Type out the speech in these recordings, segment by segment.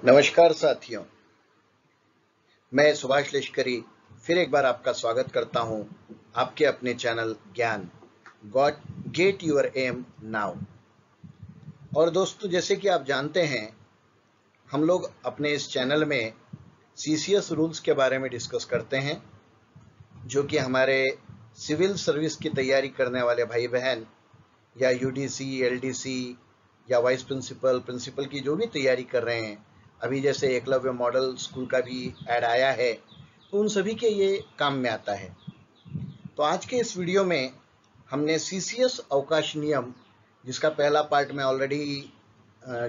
नमस्कार साथियों, मैं सुभाष लश्करी फिर एक बार आपका स्वागत करता हूं आपके अपने channel Gyan got get your aim now. और दोस्तों, जैसे कि आप जानते हैं, हम लोग अपने इस चैनल में सीसीएस रूल्स के बारे में डिस्कस करते हैं, जो कि हमारे सिविल सर्विस की तैयारी करने वाले भाई बहन या यूडीसी, एलडीसी या वाइस प्रिंसिपल, प्रिंसिपल की जो भी तैयारी कर रहे हैं, अभी जैसे एकलव्य मॉडल स्कूल का भी ऐड आया है, तो उन सभी के ये काम में आता है। तो आज के इस वीडियो में हमने सीसीएस अवकाश नियम, जिसका पहला पार्ट मैं ऑलरेडी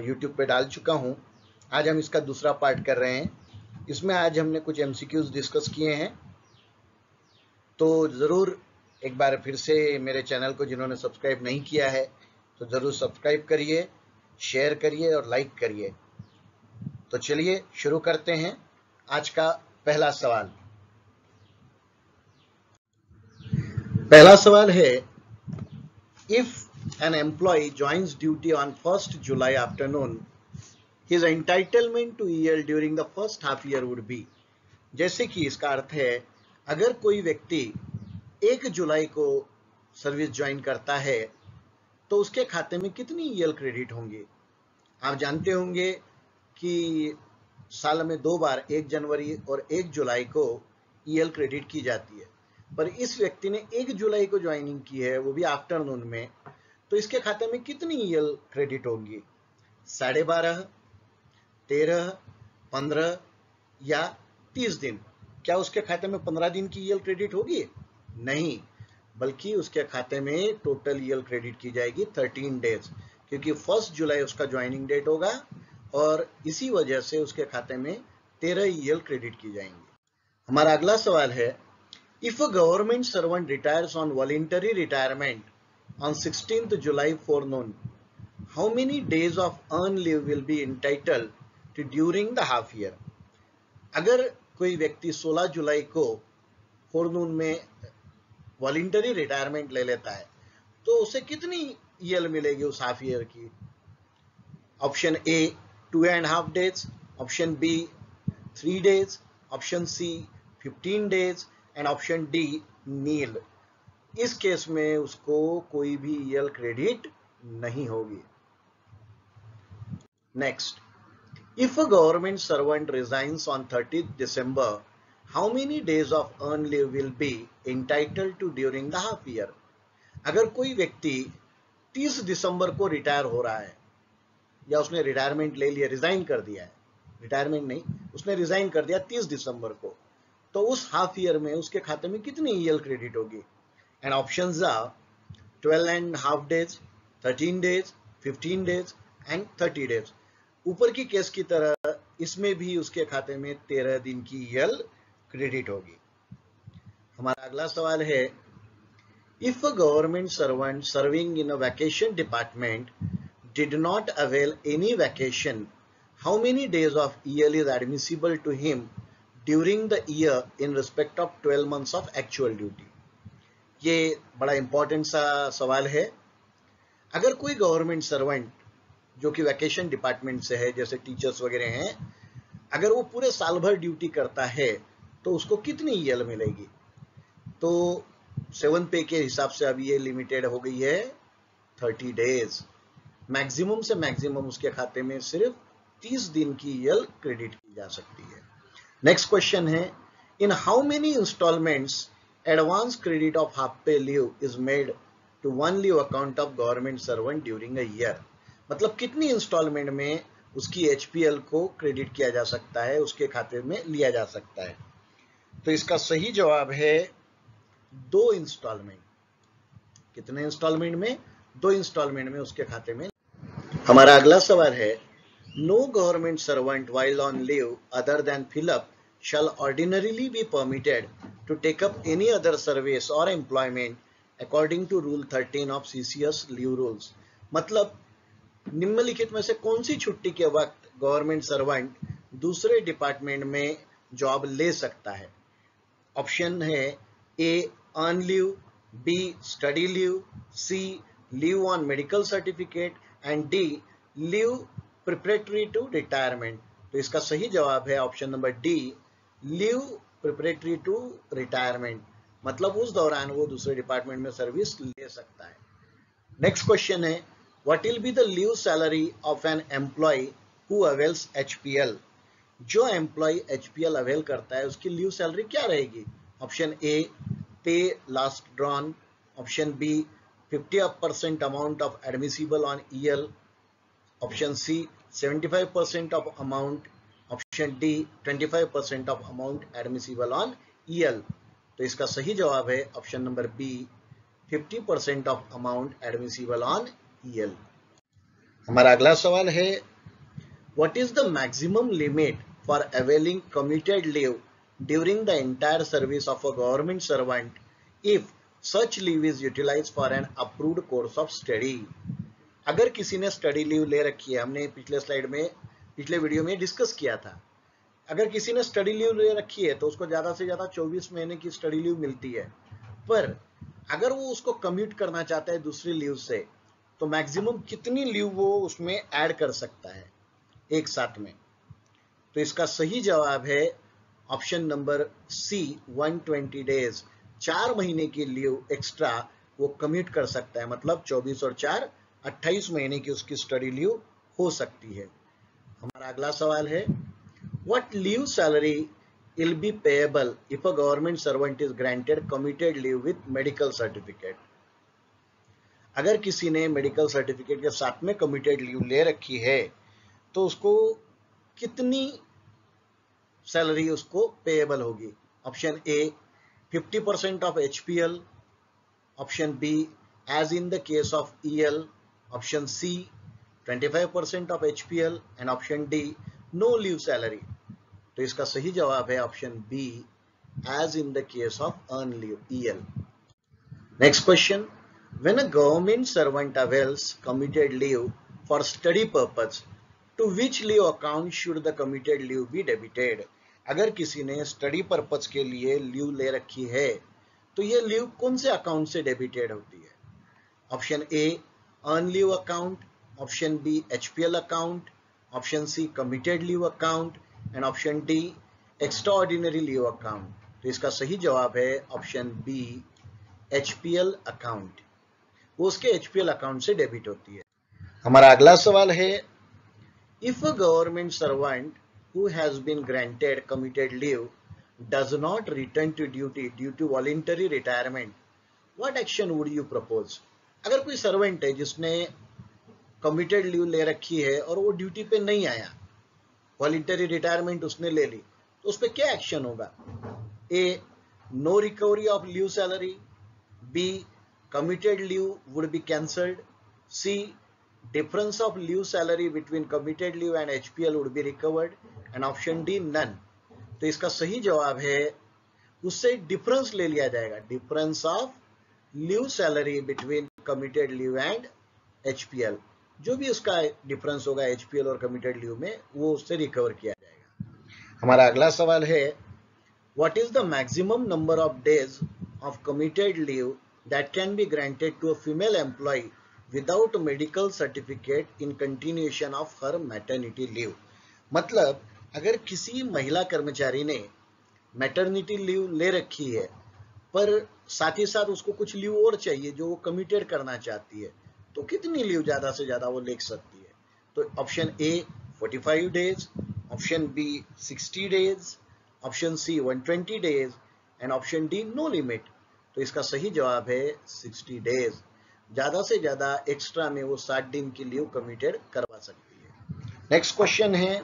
यूट्यूब पे डाल चुका हूँ, आज हम इसका दूसरा पार्ट कर रहे हैं। इसमें आज हमने कुछ एमसीक्यूज डिस्कस किए हैं, तो ज़रूर एक बार फिर से मेरे चैनल को जिन्होंने सब्सक्राइब नहीं किया है तो ज़रूर सब्सक्राइब करिए, शेयर करिए और लाइक करिए। तो चलिए शुरू करते हैं आज का पहला सवाल। पहला सवाल है, if an employ joins duty on 1 July afternoon, his entitlement to EL during the first half year would be. जैसे कि इसका अर्थ है, अगर कोई व्यक्ति 1 जुलाई को सर्विस ज्वाइन करता है तो उसके खाते में कितनी ईएल क्रेडिट होंगे। आप जानते होंगे कि साल में 2 बार 1 जनवरी और 1 जुलाई को ईएल क्रेडिट की जाती है, पर इस व्यक्ति ने 1 जुलाई को ज्वाइनिंग की है, वो भी आफ्टरनून में, तो इसके खाते में कितनी ईएल क्रेडिट होंगी? 12.5, 13, 15 या 30 दिन? क्या उसके खाते में 15 दिन की ईएल क्रेडिट होगी? नहीं, बल्कि उसके खाते में टोटल ईएल क्रेडिट की जाएगी 13 डेज, क्योंकि 1 जुलाई उसका ज्वाइनिंग डेट होगा और इसी वजह से उसके खाते में 13 ईएल क्रेडिट की जाएंगी। हमारा अगला सवाल है, if a government servant retires on voluntary retirement on 16th July forenoon, how many days of earn leave will be entitled to during the half year? अगर कोई व्यक्ति 16 जुलाई को फोरनून में वॉलंटरी रिटायरमेंट ले लेता है तो उसे कितनी ईएल मिलेगी उस हाफ ईयर की? Option A 2.5 days, option B 3 days, option C 15 days and option D nil. इस केस में उसको कोई भी ईएल क्रेडिट नहीं होगी। Next, if a government servant resigns on 30th December, how many days of earn leave will be entitled to during the half year? अगर कोई व्यक्ति 30 दिसंबर को रिटायर हो रहा है, या उसने रिटायरमेंट ले लिया, रिजाइन कर दिया है, रिटायरमेंट नहीं, उसने रिजाइन कर दिया 30 दिसंबर को, तो उस हाफ ईयर में उसके खाते में कितनी ईएल क्रेडिट होगी? And options are 12.5 days, 13 days, 15 days and 30 days। ऊपर की केस की तरह इसमें भी उसके खाते में 13 दिन की ईएल क्रेडिट होगी। हमारा अगला सवाल है, if a government servant serving in a vacation department did not avail any vacation, how many days of EL is admissible to him during the year in respect of 12 months of actual duty? ये बड़ा important सा सवाल है। अगर कोई government servant जो कि vacation department से है, जैसे टीचर्स वगैरह हैं, अगर वो पूरे साल भर ड्यूटी करता है तो उसको कितनी ईएल मिलेगी? तो 7 पे के हिसाब से अब ये लिमिटेड हो गई है 30 डेज। मैक्सिमम से मैक्सिमम उसके खाते में सिर्फ 30 दिन की ईएल क्रेडिट की जा सकती है। नेक्स्ट क्वेश्चन है, in how many installments advance credit of half pay leave is made to one leave account of government servant during a year? मतलब कितनी इंस्टॉलमेंट में उसकी एचपीएल को क्रेडिट किया जा सकता है, उसके खाते में लिया जा सकता है? तो इसका सही जवाब है 2 इंस्टॉलमेंट। कितने इंस्टॉलमेंट में? 2 इंस्टॉलमेंट में उसके खाते में। हमारा अगला सवाल है, no government servant while on leave other than fill up shall ordinarily be permitted to take up any other service or employment according to rule 13 of CCS leave rules। मतलब निम्नलिखित में से कौन सी छुट्टी के वक्त गवर्नमेंट सर्वेंट दूसरे department में जॉब ले सकता है? ऑप्शन है A earn leave, B study leave, C leave on medical certificate and D leave preparatory to retirement. तो इसका सही जवाब है option number D, leave preparatory to retirement, मतलब उस दौरान वो दूसरे डिपार्टमेंट में सर्विस ले सकता है। नेक्स्ट क्वेश्चन है, what will be the leave salary of an employ who avails HPL. जो एम्प्लॉय एचपीएल अवेल करता है उसकी लीव सैलरी क्या रहेगी? Option A, pay last drawn, option B 50% amount of admissible on EL, option C 75% of amount, option D 25% of amount admissible on EL. तो इसका सही जवाब है option number B, 50% of amount admissible on EL. हमारा अगला सवाल है, what is the maximum limit for availing commuted leave during the entire service of a government servant if such leave is utilised for an approved course of study. अगर किसी ने study leave ले रखी है, हमने पिछले वीडियो में discuss किया था, अगर किसी ने स्टडी लीव ले रखी है तो उसको ज्यादा से ज्यादा 24 महीने की स्टडी लीव मिलती है। पर अगर वो उसको कम्यूट करना चाहता है दूसरी लीव से, तो मैक्सिमम कितनी लीव वो उसमें ऐड कर सकता है एक साथ में? तो इसका सही जवाब है ऑप्शन नंबर सी, 120 डेज। 4 महीने की लीव एक्स्ट्रा वो कम्यूट कर सकता है, मतलब 24 और 4 28 महीने की उसकी स्टडी लीव हो सकती है। हमारा अगला सवाल है, what leave salary will be payable if a government servant is granted commuted leave with medical certificate। अगर किसी ने मेडिकल सर्टिफिकेट के साथ में कम्यूटेड लीव ले रखी है तो उसको कितनी सैलरी उसको पेएबल होगी? Option A 50% of HPL, option B as in the case of EL, option C 25% of HPL and option D no leave salary. तो इसका सही जवाब है option B, as in the case of earn leave, EL. Next question, when a government servant avails commuted leave for study purpose, to which leave account should the commuted leave be debited. अगर किसी ने study purpose के लिए leave ले रखी है तो ये लीव कौन से अकाउंट से डेबिटेड होती है? Option A earn leave account, option B HPL account, option C commuted leave account and option D extraordinary leave account. तो इसका सही जवाब है ऑप्शन बी, एचपीएल अकाउंट। वो उसके एचपीएल अकाउंट से डेबिट होती है। हमारा अगला सवाल है, if a government servant who has been granted commuted leave does not return to duty due to voluntary retirement, what action would you propose. अगर कोई सर्वेंट है जिसने कम्यूटेड लीव ले रखी है और वो ड्यूटी पे नहीं आया, वॉलंटरी रिटायरमेंट उसने ले ली, तो उस पर क्या एक्शन होगा? A no recovery of leave salary, B commuted leave would be cancelled, C difference of leave salary between commuted leave and HPL would be recovered and option D none. तो इसका सही जवाब है उससे डिफरेंस ले लिया जाएगा, difference of leave salary between commuted leave and HPL. जो भी उसका डिफरेंस होगा एचपीएल और कम्यूटेड लीव में, वो उससे रिकवर किया जाएगा। हमारा अगला सवाल है, what is the maximum number of days of commuted leave that can be granted to a female employ without medical certificate in continuation of her maternity leave. मतलब अगर किसी महिला कर्मचारी ने मैटरनिटी लीव ले रखी है पर साथ ही साथ उसको कुछ लीव और चाहिए जो वो कम्यूटेड करना चाहती है, तो कितनी लीव ज्यादा से ज्यादा वो ले सकती है? तो option A 45 days, option B 60 days, option C 120 days and option D no limit. तो इसका सही जवाब है 60 डेज। ज्यादा से ज्यादा एक्स्ट्रा में वो 60 दिन की लीव कम्यूटेड करवा सकती है। नेक्स्ट क्वेश्चन है,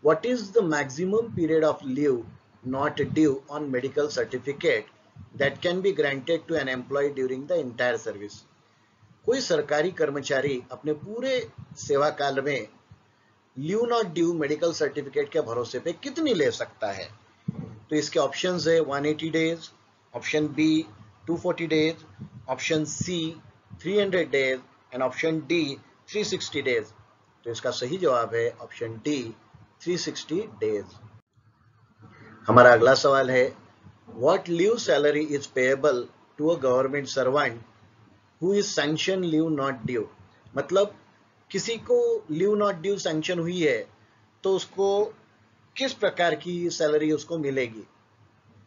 what is the maximum period of leave not due on medical certificate that can be granted to an employ during the entire service. कोई सरकारी कर्मचारी अपने पूरे सेवा काल में leave not due medical certificate के भरोसे पे कितनी ले सकता है? तो इसके ऑप्शंस है 180 days, option B 240 days, option C 300 days and option D 360 days. तो इसका सही जवाब है ऑप्शन डी 360 डेज। हमारा अगला सवाल है, what leave salary is payable to a government servant who is sanction leave not due. मतलब किसी को लीव नॉट ड्यू सैंक्शन हुई है तो उसको किस प्रकार की सैलरी उसको मिलेगी,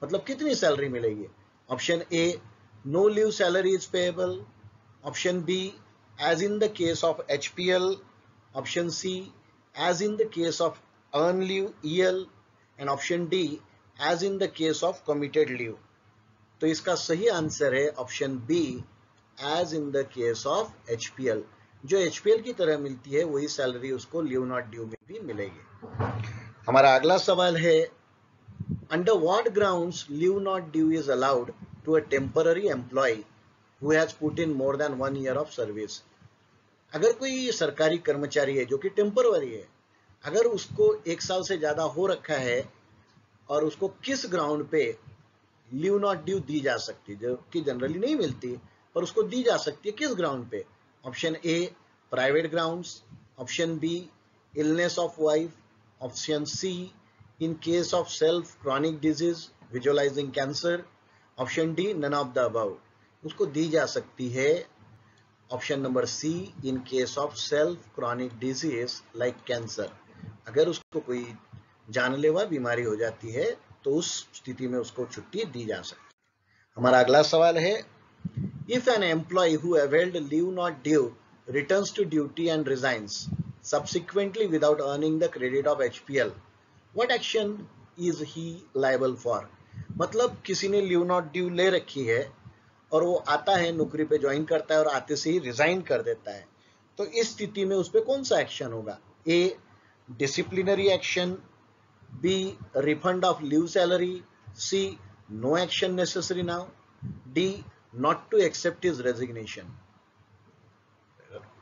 मतलब कितनी सैलरी मिलेगी। Option A, no leave salary is payable. Option B, as in the case of HPL. Option C, as in the case of earn leave EL. And option D, as in the case of committed leave. तो इसका सही answer है option B, as in the case of HPL. जो HPL की तरह मिलती है वही सैलरी उसको लीव नॉट ड्यू में भी मिलेगी। हमारा अगला सवाल है, under what grounds leave not due is allowed to a temporary employ who has put in more than 1 year of service. अगर कोई सरकारी कर्मचारी है जो कि टेम्पररी है, अगर उसको 1 साल से ज्यादा हो रखा है और उसको किस ग्राउंड पे लीव नॉट ड्यू दी जा सकती है, जो कि जनरली नहीं मिलती पर उसको दी जा सकती है, किस ग्राउंड पे। Option A, private grounds. Option B, illness of wife. Option C, in case of self chronic disease visualising cancer. Option D, none of the above. उसको दी जा सकती है option number C, in case of self chronic disease like cancer. अगर उसको कोई जानलेवा बीमारी हो जाती है तो उस स्थिति में उसको छुट्टी दी जा सकती है। हमारा अगला सवाल है, if an employ who availed leave not due returns to duty and resigns subsequently without earning the credit of HPL, what action is he liable for? मतलब किसी ने लीव नॉट ड्यू ले रखी है और वो आता है, नौकरी पे ज्वाइन करता है और आते से ही रिजाइन कर देता है, तो इस स्थिति में उस पर कौन सा एक्शन होगा। A, disciplinary action. B, refund of leave salary. C, no action necessary now. D, not to accept his resignation.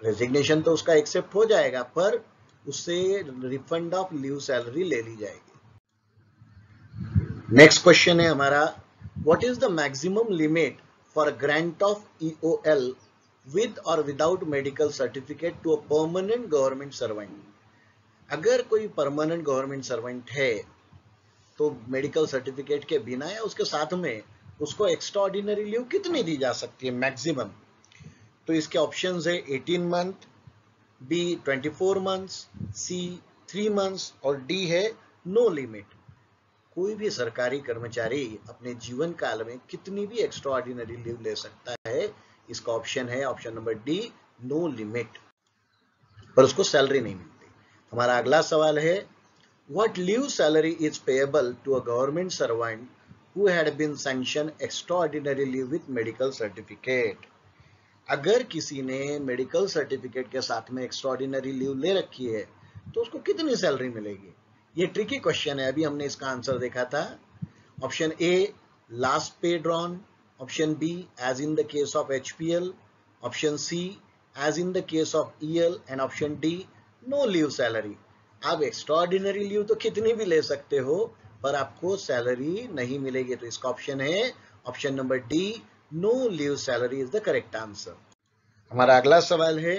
Resignation तो उसका एक्सेप्ट हो जाएगा पर उससे रिफंड ऑफ लीव सैलरी ले ली जाएगी। नेक्स्ट क्वेश्चन है हमारा, what is the maximum limit for grant of EOL with और without medical certificate to a permanent government servant. अगर कोई परमानेंट गवर्नमेंट सर्वेंट है तो मेडिकल सर्टिफिकेट के बिना या उसके साथ में उसको एक्स्ट्रा ऑर्डिनरी लीव कितनी दी जा सकती है मैक्सिमम। तो इसके ऑप्शंस है 18 मंथ, बी 24 मंथ्स, सी 3 मंथ्स और डी है नो लिमिट। कोई भी सरकारी कर्मचारी अपने जीवन काल में कितनी भी एक्स्ट्रा ऑर्डिनरी लीव ले सकता है। इसका ऑप्शन है option number D, no limit, पर उसको सैलरी नहीं मिलती। हमारा अगला सवाल है, what leave salary is payable to a government servant who had been sanction extraordinary leave with medical certificate. अगर किसी ने मेडिकल सर्टिफिकेट के साथ में एक्स्ट्राऑर्डिनरी लीव ले रखी है तो उसको कितनी सैलरी मिलेगी। ये ट्रिकी क्वेश्चन है, अभी हमने इसका आंसर देखा था। Option A, last pay drawn. Option B, as in the case of HPL। Option C, as in the case of EL। And option D, no leave salary. आप extraordinary leave तो कितनी भी ले सकते हो पर आपको सैलरी नहीं मिलेगी, तो इसका ऑप्शन है option number D, no leave salary is the correct answer. हमारा अगला सवाल है,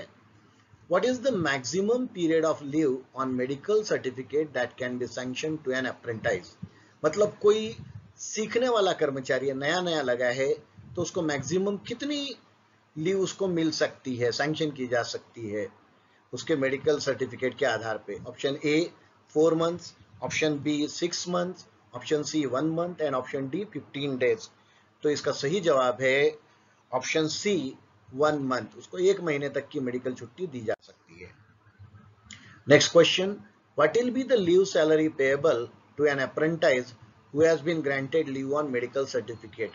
what is the maximum period of leave on medical certificate that can be sanction to an apprentice. मतलब कोई सीखने वाला कर्मचारी है, नया नया लगा है, तो उसको मैक्सिमम कितनी लीव उसको मिल सकती है, सैंक्शन की जा सकती है उसके मेडिकल सर्टिफिकेट के आधार पे। Option A 4 months, option B 6 months, option C 1 month and option D 15 days. तो इसका सही जवाब है ऑप्शन सी, 1 मंथ। उसको 1 महीने तक की मेडिकल छुट्टी दी जा सकती है। Next question, what will be the leave salary payable to an apprentice who has been granted leave on medical certificate.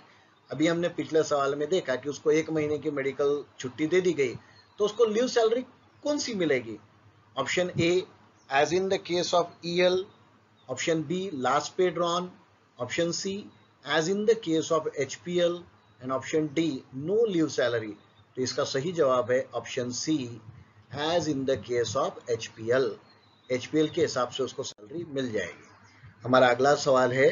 अभी हमने पिछले सवाल में देखा कि उसको 1 महीने की मेडिकल छुट्टी दे दी गई, तो उसको लीव सैलरी कौन सी मिलेगी। Option A, as in the case of EL। Option B, last pay drawn. Option C, as in the case of HPL। And option D, no leave salary. तो इसका सही जवाब है option C, as in the case of HPL। HPL के हिसाब से उसको salary मिल जाएगी। हमारा अगला सवाल है,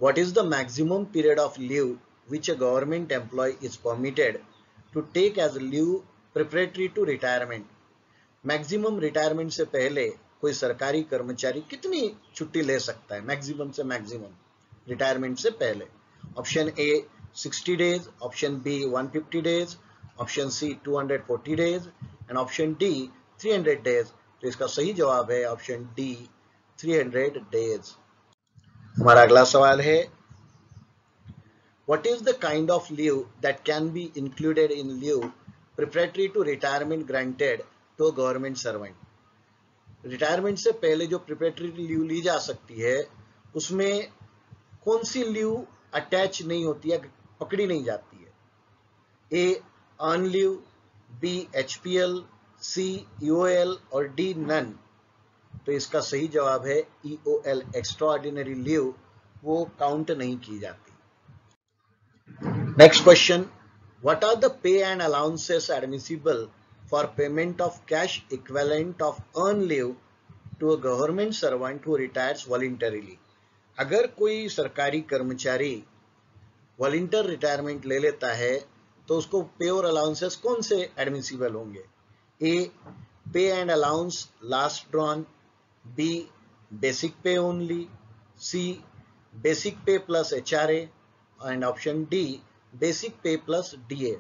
what is the maximum period of leave which a government employee is permitted to take as leave preparatory to retirement. Maximum retirement से पहले कोई सरकारी कर्मचारी कितनी छुट्टी ले सकता है, मैक्सिमम से मैक्सिमम रिटायरमेंट से पहले। Option A 60 days, option B 150 days, option C 240 days and option D 300 days. तो इसका सही जवाब है ऑप्शन डी 300 days। हमारा अगला सवाल है, what is the kind of leave that can be included in leave preparatory to retirement granted to a government servant? Retirement से पहले जो प्रिपरेटरी लीव ली जा सकती है उसमें कौन सी लीव अटैच नहीं होती है, पकड़ी नहीं जाती है? A earn leave, B HPL, C EOL और डी नन। तो इसका सही जवाब है ईओएल, एक्स्ट्रा ऑर्डिनरी लीव, वो काउंट नहीं की जाती। Next question, what are the pay and allowances admissible for payment of cash equivalent of earn leave to a government servant who retires voluntarily? अगर कोई सरकारी कर्मचारी वॉलंटियर रिटायरमेंट ले लेता है तो उसको पे और अलाउंसेस कौन से एडमिसिबल होंगे? A pay and allowance last drawn, B basic pay only, C basic pay plus HRA and option D basic pay plus DA.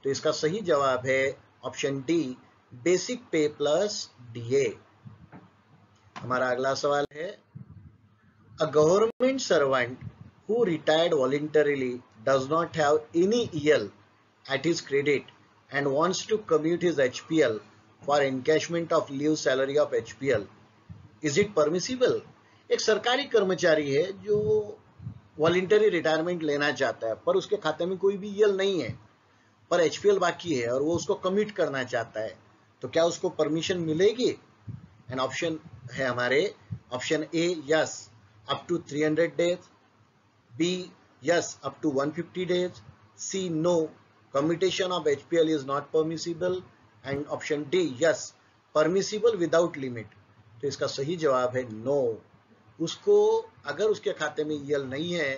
तो इसका सही जवाब है option D basic pay plus DA. हमारा अगला सवाल है, a government servant who retired voluntarily does not have any EL at his credit and wants to commute his HPL for encashment of leave salary of HPL. Is it permissible? एक सरकारी कर्मचारी है जो voluntary retirement लेना चाहता है पर उसके खाते में कोई भी EL नहीं है पर HPL बाकी है और वो उसको कमिट करना चाहता है, तो क्या उसको परमिशन मिलेगी? एंड ऑप्शन है हमारे option A yes up to 300 days, B yes up to 150 days, C no commutation of HPL is not permissible and option D yes permissible without limit। तो इसका सही जवाब है नो, उसको अगर उसके खाते में EL नहीं है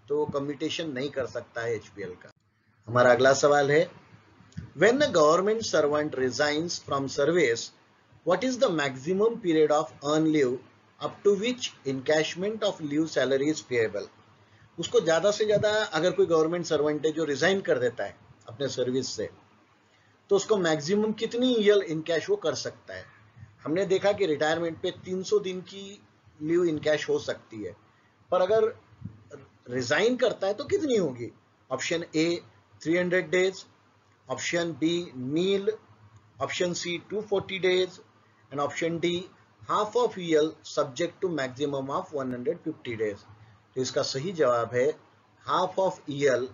तो वो कम्यूटेशन नहीं कर सकता है HPL का। हमारा अगला सवाल है, when a government servant resigns from service, what is the maximum period of earned leave up to which encashment of leave salary is payable? उसको ज्यादा से ज्यादा अगर कोई गवर्नमेंट सर्वेंट है जो रिजाइन कर देता है अपने सर्विस से तो उसको मैक्सिमम कितनी ईएल इनकैश वो कर सकता है? हमने देखा कि रिटायरमेंट पे 300 दिन की लीव इनकैश हो सकती है पर अगर रिजाइन करता है तो कितनी होगी? Option A 300 days, option B nil, option C 240 days and option D half of EL subject to maximum of 150 days. तो इसका सही जवाब है half of EL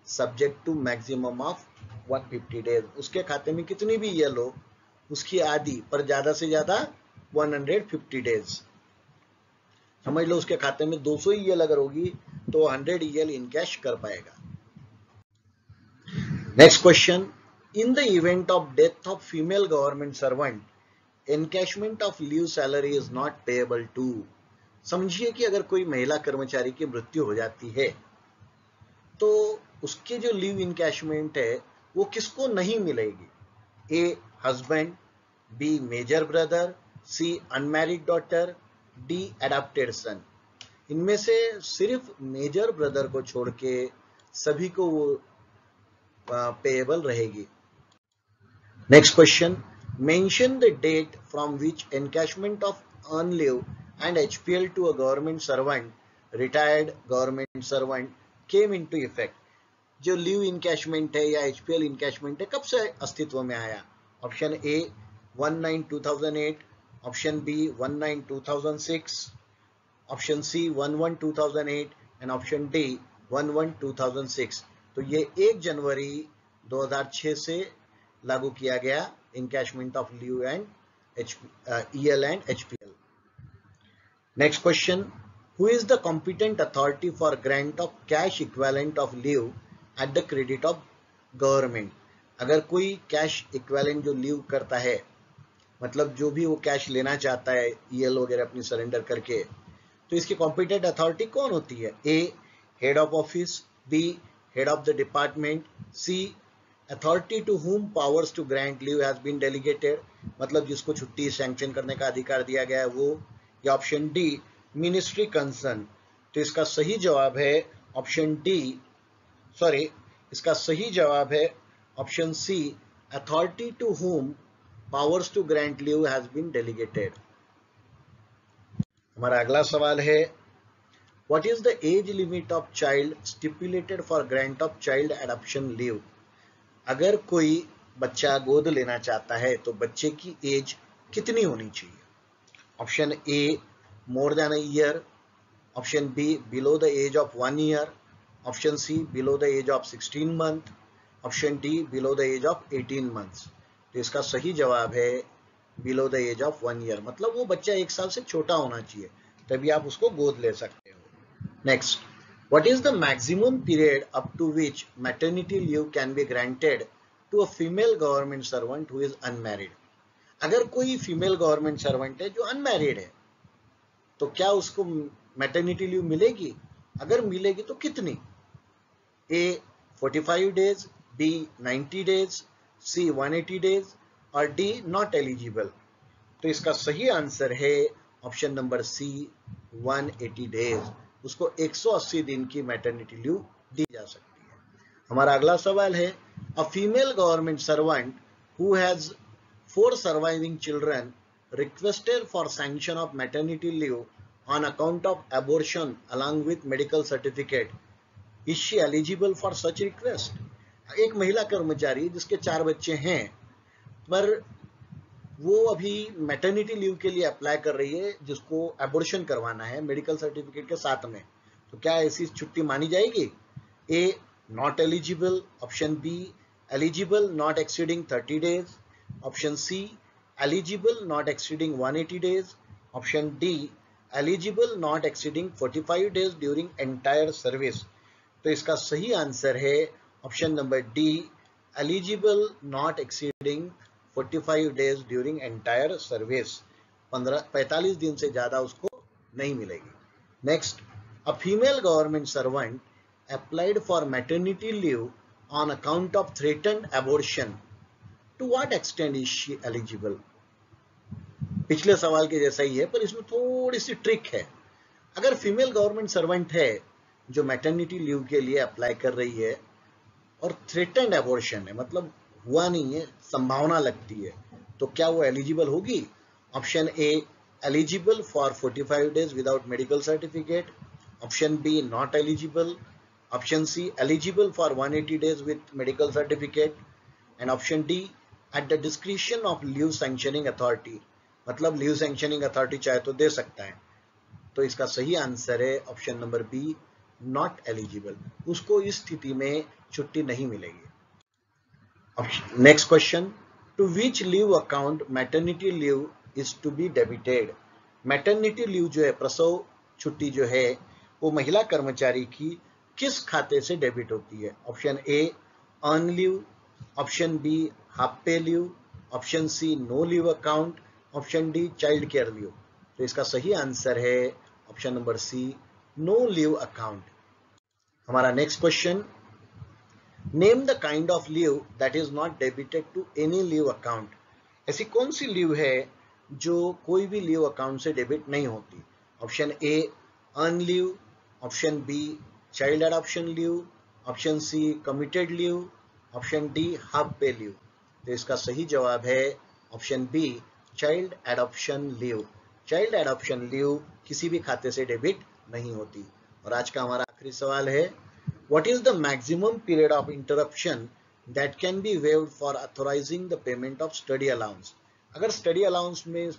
subject to maximum of 150 days. उसके खाते में कितनी भी ईएल हो उसकी आधी पर ज्यादा से ज्यादा 150 डेज। समझ लो उसके खाते में 200 ईएल अगर होगी तो 100 ईएल इनकैश कर पाएगा। Next question, in the event of death of female government servant encashment of leave salary is not payable to. समझिए कि अगर कोई महिला कर्मचारी की मृत्यु हो जाती है तो उसके जो लीव इनकैशमेंट है वो किसको नहीं मिलेगी? A husband, B major brother, C unmarried daughter, D adopted son. इनमें से सिर्फ मेजर ब्रदर को छोड़ के सभी को वो पेएबल रहेगी। Next question, mention the date from which encashment of earned leave and HPL to a government servant, retired government servant came into effect। जो लीव इनकैशमेंट है या HPL इनकैशमेंट है कब से अस्तित्व में आया? Option A 19/2008, option B 19/2006, option C 11/2008 and option D 11/2006। तो ये 1 जनवरी 2006 से लागू किया गया encashment of leave and EL and HPL। Next question, who is the competent authority for grant of cash equivalent of leave at the credit of government? अगर कोई cash equivalent जो leave करता है मतलब जो भी वो कैश लेना चाहता है EL वगैरह अपनी सरेंडर करके, तो इसकी कॉम्पिटेंट अथॉरिटी कौन होती है? A head of office, B head of the department, C authority to whom powers to grant leave has been delegated, मतलब जिसको छुट्टी सैंक्शन करने का अधिकार दिया गया है वो, या ऑप्शन डी मिनिस्ट्री कंसर्न। तो इसका सही जवाब है ऑप्शन डी, सॉरी इसका सही जवाब है option C authority to whom powers to grant leave has been delegated। हमारा अगला सवाल है, what is the age limit of child stipulated for grant of child adoption leave? अगर कोई बच्चा गोद लेना चाहता है तो बच्चे की एज कितनी होनी चाहिए? Option A more than a year, option B below the age of 1 year, option C below the age of 16 month, option D below the age of 18 months. तो इसका सही जवाब है below the age of 1 year, मतलब वो बच्चा 1 साल से छोटा होना चाहिए, तभी आप उसको गोद ले सकते हो। Next, what is the maximum period up to which maternity leave can be granted to a female government servant who is unmarried? अगर कोई फीमेल गवर्नमेंट सर्वेंट है जो अनमैरिड है तो क्या उसको मैटरनिटी लीव मिलेगी? अगर मिलेगी तो कितनी? ए 45 डेज, बी 90 डेज, सी 180 डेज और डी नॉट एलिजिबल। तो इसका सही आंसर है ऑप्शन नंबर सी 180 डेज। उसको 180 दिन की मैटरनिटी लीव दी जा सकती है। हमारा अगला सवाल है, अ female government servant who has 4 surviving children requested for sanction of maternity leave on account of abortion along with medical certificate. Is she eligible for such request? एक महिला कर्मचारी जिसके 4 बच्चे हैं पर वो अभी मैटरनिटी लीव के लिए अप्लाई कर रही है, जिसको एबॉर्शन करवाना है मेडिकल सर्टिफिकेट के साथ में, तो क्या ऐसी छुट्टी मानी जाएगी? A not eligible, option B eligible not exceeding 30 days, option C eligible not exceeding 180 days, option D eligible not exceeding 45 days during entire service। तो इसका सही आंसर है option number D eligible not exceeding 45 days during entire service। 45 दिन से ज्यादा उसको नहीं मिलेगी। Next, a female government servant applied for maternity leave on account of threatened abortion, to what extent is she eligible? पिछले सवाल के जैसा ही है पर इसमें थोड़ी सी ट्रिक है। अगर फीमेल गवर्नमेंट सर्वेंट है जो मैटरनिटी लीव के लिए अप्लाई कर रही है और थ्रेटेंड एबॉर्शन है, मतलब हुआ नहीं है, संभावना लगती है, तो क्या वो एलिजिबल होगी? Option A eligible for 45 days without medical certificate, option B not eligible, option C eligible for 180 days with medical certificate and option D at the discretion of leave sanctioning authority, मतलब leave sanctioning authority चाहे तो दे सकता है। तो इसका सही answer है option number B not eligible, उसको इस स्थिति में छुट्टी नहीं मिलेगी। Next question, to which leave account maternity leave is to be debited? Maternity leave जो है, प्रसव छुट्टी जो है, वो महिला कर्मचारी की किस खाते से डेबिट होती है? Option A earn leave, option B half pay leave, option C no leave account, option D child care leave. तो इसका सही आंसर है option number C no leave account. हमारा next question, name the kind of leave that is not debited to any leave account. ऐसी कौन सी leave है जो कोई भी लीव अकाउंट से डेबिट नहीं होती? Option A earn leave, option B child adoption leave, option C committed leave, option D half pay leave. तो इसका सही जवाब है option B child adoption leave. Child adoption leave किसी भी खाते से डेबिट नहीं होती। और आज का हमारा आखिरी सवाल है, what is the maximum period of interruption that can B waived for authorising the payment of study allowance? अगर स्टडी अलाउंस में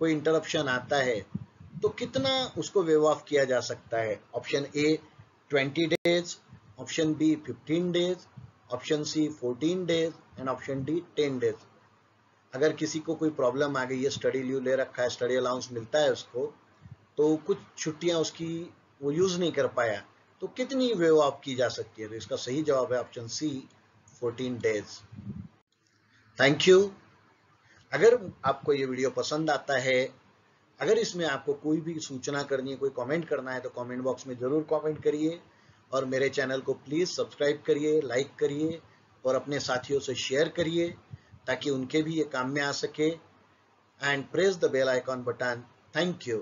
कोई इंटरप्शन आता है तो कितना उसको वेव ऑफ किया जा सकता है? Option A 20 days, option B 15 days, option C 14 days and option D 10 days. अगर किसी को कोई प्रॉब्लम आ गई है, स्टडी लीव ले रखा है, स्टडी अलाउंस मिलता है उसको, तो कुछ छुट्टियां उसकी वो यूज नहीं कर पाया, तो कितनी वेव ऑफ की जा सकती है? तो इसका सही जवाब है option C 14 days. Thank you. अगर आपको ये वीडियो पसंद आता है, अगर इसमें आपको कोई भी सूचना करनी है, कोई कमेंट करना है, तो कमेंट बॉक्स में जरूर कमेंट करिए और मेरे चैनल को प्लीज सब्सक्राइब करिए, लाइक करिए और अपने साथियों से शेयर करिए ताकि उनके भी ये काम में आ सके। And press the bell icon button. Thank you.